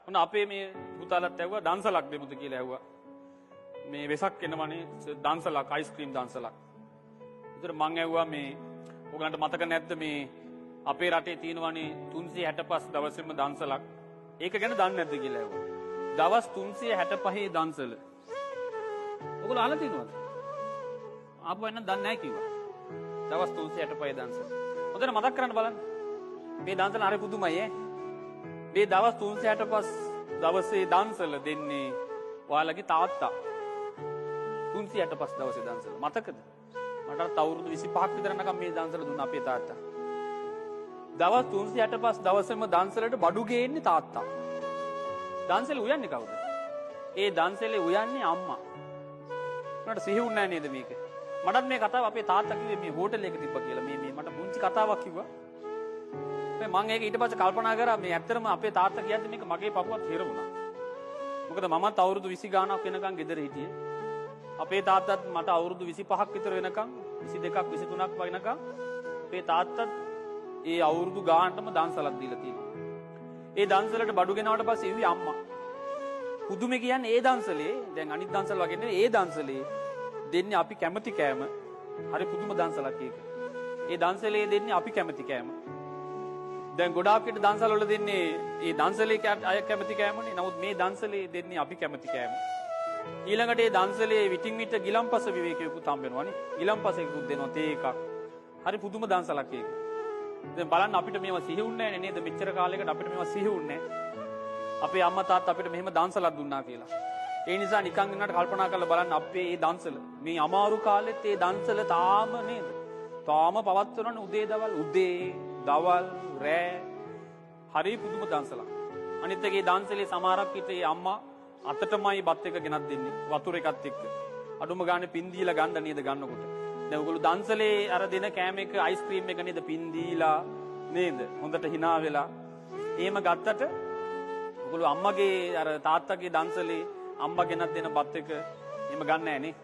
ඔන්න අපේ මේ පුතාලත් ඇහුවා දන්සලක් දෙමුද කියලා ඇහුවා. මේ වෙසක් එනවනේ දන්සලක් අයිස්ක්‍රීම් දන්සලක්. ඒතර මං ඇහුවා මේ ඔයගලන්ට මතක නැද්ද මේ අපේ රටේ තියෙනවනේ 365 දවසෙම දන්සලක්. ඒක ගැන දන්නේ නැද්ද කියලා ඇහුවා. දවස් 365 දන්සල. ඔයගොල්ලෝ අහලා තියෙනවද? ආපහු එන්න දන්නේ නැහැ කිව්වා. දවස් 365 දන්සල. හොඳට මතක් කරන්න බලන්න. මේ දන්සල හරි පුදුමයි ඈ. මේ දවස් 365 දවසේ දන්සල දෙන්නේ ඔයාලගේ තාත්තා. 365 දවසේ දන්සල. මතකද? මටත් අවුරුදු 25ක් විතර යනකම් මේ දන්සල දුන්න අපේ තාත්තා. දවස් 365 දවසෙම දන්සලට බඩු ගේන්නේ තාත්තා. දන්සල උයන්නේ කවුද? ඒ දන්සලේ උයන්නේ අම්මා. මට සිහිුන්නේ නැහැ නේද මේක? මටත් මේ කතාව අපේ තාත්තා කිව්වේ මේ හෝටල් එකක තිබ්බා කියලා. මේ මට මුංචි කතාවක් කිව්වා. මම ඒක ඊට පස්සේ කල්පනා කරා මේ ඇත්තටම අපේ තාත්තා කියද්දි මේක මගේ පපුවත් හිරුණා. මොකද මමත් අවුරුදු 20 ගාණක් වෙනකන් ගෙදර හිටියේ. අපේ තාත්තත් මට අවුරුදු 25ක් විතර වෙනකන් 22ක් 23ක් වෙනකන් අපේ තාත්තත් ඒ අවුරුදු ගානටම දන්සලක් දීලා තියෙනවා. ඒ දන්සලට බඩු ගෙනාවට පස්සේ ඉවි අම්මා. පුදුමේ කියන්නේ ඒ දන්සලේ දැන් අනිත් දන්සල වගේ නෙවෙයි ඒ දන්සලේ දෙන්නේ අපි කැමති කෑම. හරි පුදුම දන්සලක් ඒක. ඒ දන්සලේ දෙන්නේ අපි කැමති කෑම. දැන් ගොඩාක් විට දන්සල වල දෙන්නේ ඒ දන්සලේ අය කැමති කෑමනේ. නමුත් මේ දන්සලේ දෙන්නේ අපි කැමති කෑම. ඊළඟට ඒ දන්සලේ විටින් විට ගිලම්පස විවේකයකුත් හම්බ වෙනවානේ. ගිලම්පසයකුත් දෙනවා තේ එකක්. හරි පුදුම දන්සලක් ඒක. දැන් බලන්න අපිට මේවා සිහිුන්නේ නැහැ නේද? මෙච්චර කාලයකට අපිට මේවා සිහිුන්නේ නැහැ. අපේ අම්මා තාත්තා අපිට මෙහෙම දන්සලක් දුන්නා කියලා. ඒ නිසා නිකන් ඉන්නට කල්පනා කරලා බලන්න අපේ මේ දන්සල මේ අමාරු කාලෙත් මේ දන්සල තාම නේද? තාම පවත්වනවනේ උදේ දවල් රෑ හරි පුදුම දන්සලක්. අනිත් එකේ දන්සලේ සමහරක් විට ඒ අම්මා අතටමයි බත් එක ගෙනත් දෙන්නේ වතුර එකත් එක්ක. අඩුම ගානේ පින් දීලා ගන්න නේද ගන්නකොට. දැන් ඔයගොල්ලෝ දන්සලේ අර දෙන කෑම එක අයිස්ක්‍රීම් එක නේද පින් දීලා නේද? හොඳට hina වෙලා. එහෙම ගත්තට ඔයගොල්ලෝ අම්මගේ අර තාත්තගේ දන්සලේ අම්මා ගෙනත් දෙන බත් එක එහෙම ගන්න නැහැ නේ.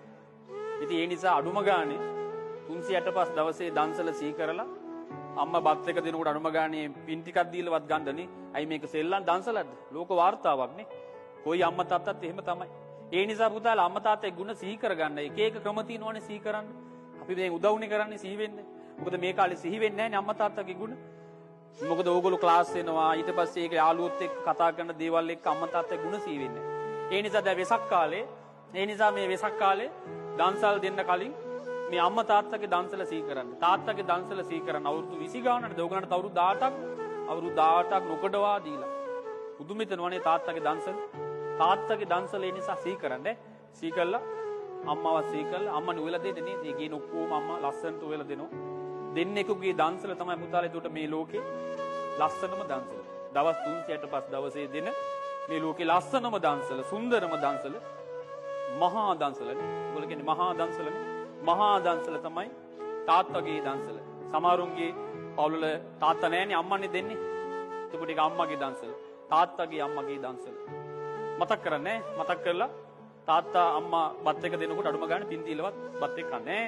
ඉතින් ඒ නිසා අඩුම ගානේ 365 දවසේ දන්සල සී කරලා අම්මා බත් එක දෙනකොට අනුම ගානේ පින් ටිකක් දීලවත් ගන්නනේ. අයි මේක සෙල්ලම් දන්සලක්ද? ලෝක වාර්තාවක් නේ. කොයි අම්මා තාත්තත් එහෙම තමයි. ඒ නිසා පුතාලා අම්මා තාත්තගේ ගුණ සිහි කරගන්න. එක එක ක්‍රම තියෙනවනේ සිහි කරන්න. අපි දැන් උදව්නේ කරන්නේ සිහි වෙන්න. මොකද මේ කාලේ සිහි වෙන්නේ නැහැ නේ අම්මා තාත්තගේ ගුණ. මොකද ඕගොල්ලෝ ක්ලාස් වෙනවා ඊට පස්සේ ඒක යාළුවොත් එක්ක කතා කරන දේවල් එක්ක අම්මා තාත්තගේ ගුණ සිහි වෙන්නේ නැහැ. ඒ නිසා දැන් වෙසක් කාලේ මේ වෙසක් කාලේ දන්සල් දෙන්න කලින් මේ අම්මා තාත්තගේ දන්සල සිහි කරන්න. තාත්තගේ දන්සල සිහි කරන්න අවුරුදු 20 ගානකට දවගණට අවුරුදු 18ක් නොකඩවා දීලා. පුදුමිතනවනේ තාත්තගේ දන්සල. තාත්තගේ දන්සල ඒ නිසා සිහි කරන්නේ. සිහි කළා අම්මව සිහි කළා අම්මා නුවලා දෙන්නේ නේද? ඒ ගේන ඔක්කොම අම්මා ලස්සනට උයලා දෙනවා. දෙන්නෙකුගේ දන්සල තමයි පුතාලා ඒකට මේ ලෝකේ ලස්සනම දන්සල. දවස් 365 දවසේ දෙන මේ ලෝකේ ලස්සනම දන්සල, සුන්දරම දන්සල මහා දන්සලනේ. ඔයගොල්ලෝ කියන්නේ මහා දන්සලනේ. මහා දන්සල තමයි තාත්තගේ දන්සල. සමහරුන්ගේ පවුල තාත්තා නැහැනේ අම්මනේ දෙන්නේ. එතකොට ඒක අම්මගේ දන්සල. තාත්තගේ අම්මගේ දන්සල. මතක් කරන්නේ මතක් කරලා තාත්තා අම්මා බත් එක දෙනකොට අඩුම ගානේ පින් දීලවත් බත් එක කන්නේ.